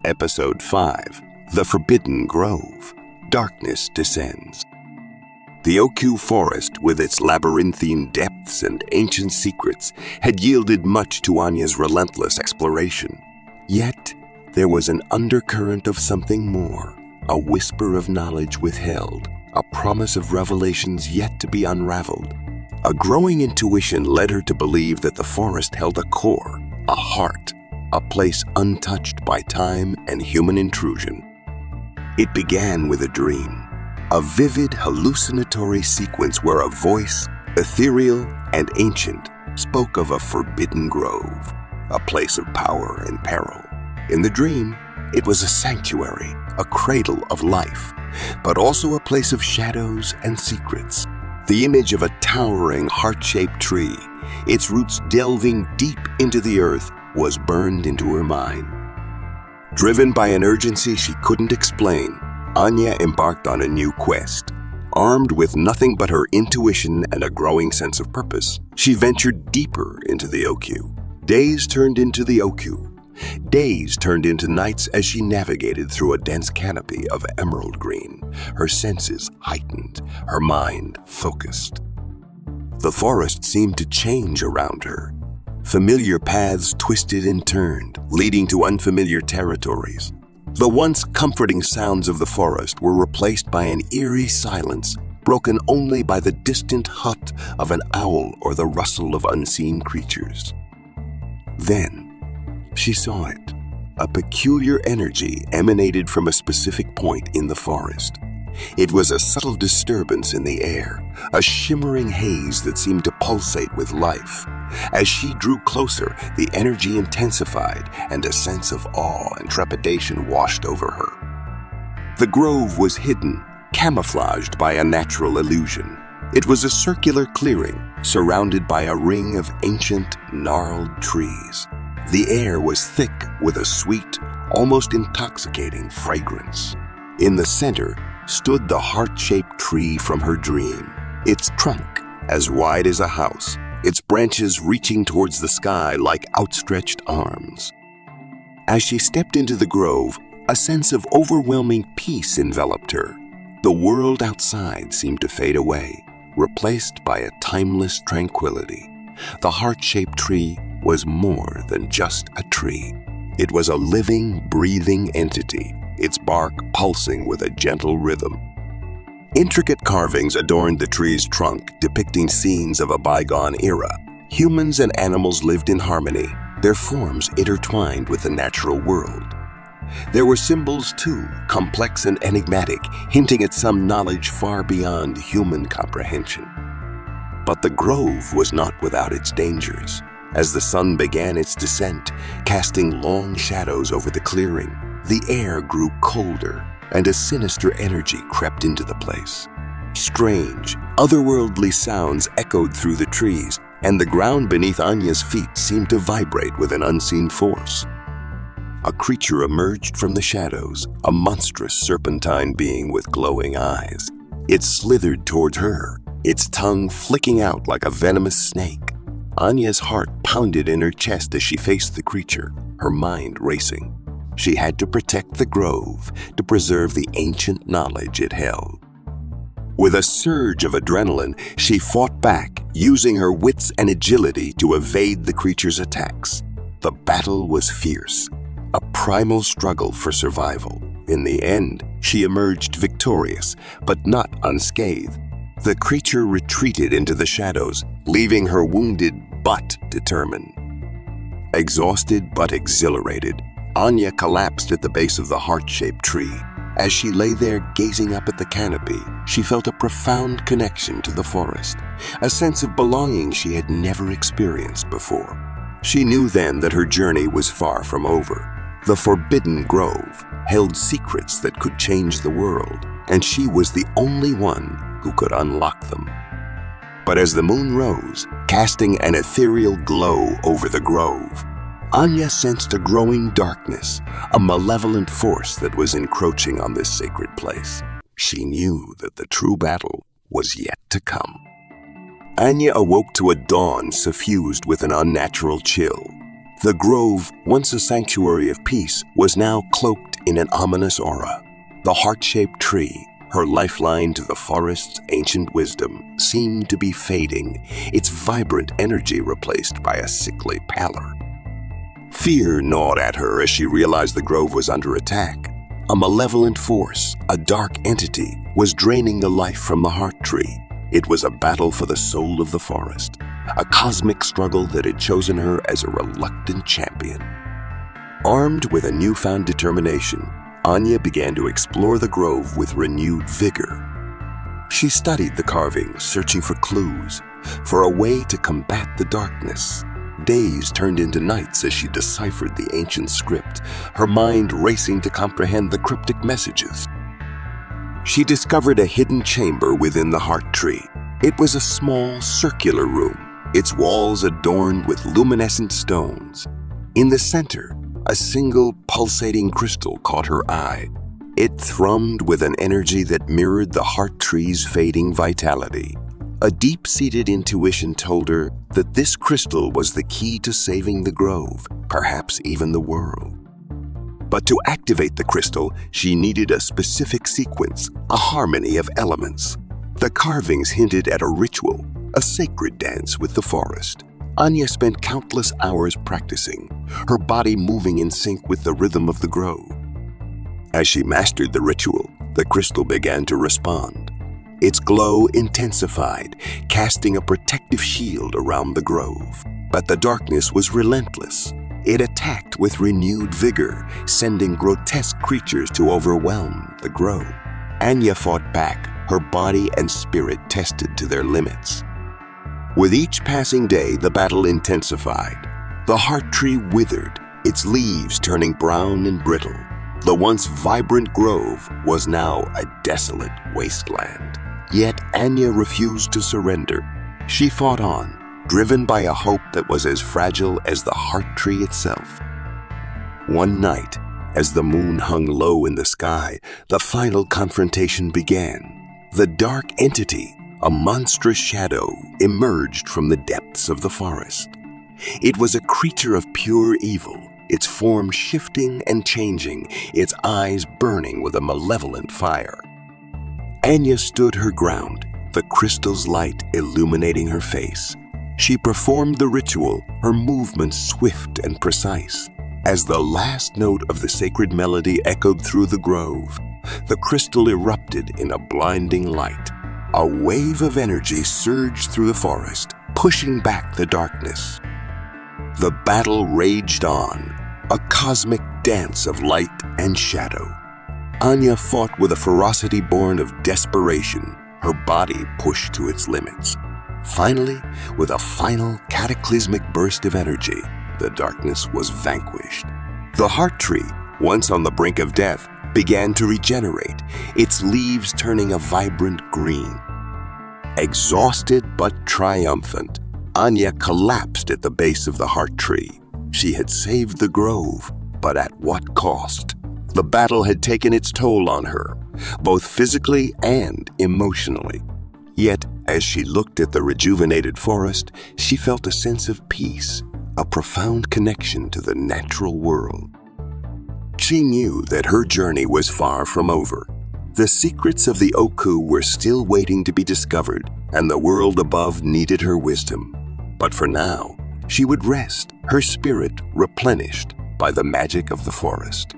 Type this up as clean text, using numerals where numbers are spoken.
Episode 5, The Forbidden Grove. Darkness descends. The Oku Forest, with its labyrinthine depths and ancient secrets, had yielded much to Anya's relentless exploration. Yet, there was an undercurrent of something more, a whisper of knowledge withheld, a promise of revelations yet to be unraveled. A growing intuition led her to believe that the forest held a core, a heart, a place untouched by time and human intrusion. It began with a dream, a vivid, hallucinatory sequence where a voice, ethereal and ancient, spoke of a forbidden grove, a place of power and peril. In the dream, it was a sanctuary, a cradle of life, but also a place of shadows and secrets. The image of a towering, heart-shaped tree, its roots delving deep into the earth, was burned into her mind. Driven by an urgency she couldn't explain, Anya embarked on a new quest. Armed with nothing but her intuition and a growing sense of purpose, she ventured deeper into the Oku. Days turned into nights as she navigated through a dense canopy of emerald green, her senses heightened, her mind focused. The forest seemed to change around her. Familiar paths twisted and turned, leading to unfamiliar territories. The once comforting sounds of the forest were replaced by an eerie silence, broken only by the distant hut of an owl or the rustle of unseen creatures. Then, she saw it. A peculiar energy emanated from a specific point in the forest. It was a subtle disturbance in the air, a shimmering haze that seemed to pulsate with life. As she drew closer, the energy intensified, and a sense of awe and trepidation washed over her. The grove was hidden, camouflaged by a natural illusion. It was a circular clearing, surrounded by a ring of ancient, gnarled trees. The air was thick with a sweet, almost intoxicating fragrance. In the center stood the heart-shaped tree from her dream, its trunk as wide as a house, its branches reaching towards the sky like outstretched arms. As she stepped into the grove, a sense of overwhelming peace enveloped her. The world outside seemed to fade away, replaced by a timeless tranquility. The heart-shaped tree was more than just a tree. It was a living, breathing entity, its bark pulsing with a gentle rhythm. Intricate carvings adorned the tree's trunk, depicting scenes of a bygone era. Humans and animals lived in harmony, their forms intertwined with the natural world. There were symbols too, complex and enigmatic, hinting at some knowledge far beyond human comprehension. But the grove was not without its dangers. As the sun began its descent, casting long shadows over the clearing, the air grew colder, and a sinister energy crept into the place. Strange, otherworldly sounds echoed through the trees, and the ground beneath Anya's feet seemed to vibrate with an unseen force. A creature emerged from the shadows, a monstrous serpentine being with glowing eyes. It slithered toward her, its tongue flicking out like a venomous snake. Anya's heart pounded in her chest as she faced the creature, her mind racing. She had to protect the grove, to preserve the ancient knowledge it held. With a surge of adrenaline, she fought back, using her wits and agility to evade the creature's attacks. The battle was fierce, a primal struggle for survival. In the end, she emerged victorious, but not unscathed. The creature retreated into the shadows, leaving her wounded but determined. Exhausted but exhilarated, Anya collapsed at the base of the heart-shaped tree. As she lay there gazing up at the canopy, she felt a profound connection to the forest, a sense of belonging she had never experienced before. She knew then that her journey was far from over. The Forbidden Grove held secrets that could change the world, and she was the only one who could unlock them. But as the moon rose, casting an ethereal glow over the grove, Anya sensed a growing darkness, a malevolent force that was encroaching on this sacred place. She knew that the true battle was yet to come. Anya awoke to a dawn suffused with an unnatural chill. The grove, once a sanctuary of peace, was now cloaked in an ominous aura. The heart-shaped tree, her lifeline to the forest's ancient wisdom, seemed to be fading, its vibrant energy replaced by a sickly pallor. Fear gnawed at her as she realized the grove was under attack. A malevolent force, a dark entity, was draining the life from the heart tree. It was a battle for the soul of the forest, a cosmic struggle that had chosen her as a reluctant champion. Armed with a newfound determination, Anya began to explore the grove with renewed vigor. She studied the carvings, searching for clues, for a way to combat the darkness. Days turned into nights as she deciphered the ancient script, her mind racing to comprehend the cryptic messages. She discovered a hidden chamber within the heart tree. It was a small, circular room, its walls adorned with luminescent stones. In the center, a single pulsating crystal caught her eye. It thrummed with an energy that mirrored the heart tree's fading vitality. A deep-seated intuition told her that this crystal was the key to saving the grove, perhaps even the world. But to activate the crystal, she needed a specific sequence, a harmony of elements. The carvings hinted at a ritual, a sacred dance with the forest. Anya spent countless hours practicing, her body moving in sync with the rhythm of the grove. As she mastered the ritual, the crystal began to respond. Its glow intensified, casting a protective shield around the grove. But the darkness was relentless. It attacked with renewed vigor, sending grotesque creatures to overwhelm the grove. Anya fought back, her body and spirit tested to their limits. With each passing day, the battle intensified. The heart tree withered, its leaves turning brown and brittle. The once vibrant grove was now a desolate wasteland. Yet Anya refused to surrender. She fought on, driven by a hope that was as fragile as the heart tree itself. One night, as the moon hung low in the sky, the final confrontation began. The dark entity, a monstrous shadow, emerged from the depths of the forest. It was a creature of pure evil, its form shifting and changing, its eyes burning with a malevolent fire. Anya stood her ground, the crystal's light illuminating her face. She performed the ritual, her movements swift and precise. As the last note of the sacred melody echoed through the grove, the crystal erupted in a blinding light. A wave of energy surged through the forest, pushing back the darkness. The battle raged on, a cosmic dance of light and shadow. Anya fought with a ferocity born of desperation, her body pushed to its limits. Finally, with a final cataclysmic burst of energy, the darkness was vanquished. The heart tree, once on the brink of death, began to regenerate, its leaves turning a vibrant green. Exhausted but triumphant, Anya collapsed at the base of the heart tree. She had saved the grove, but at what cost? The battle had taken its toll on her, both physically and emotionally. Yet, as she looked at the rejuvenated forest, she felt a sense of peace, a profound connection to the natural world. She knew that her journey was far from over. The secrets of the Oku were still waiting to be discovered, and the world above needed her wisdom. But for now, she would rest, her spirit replenished by the magic of the forest.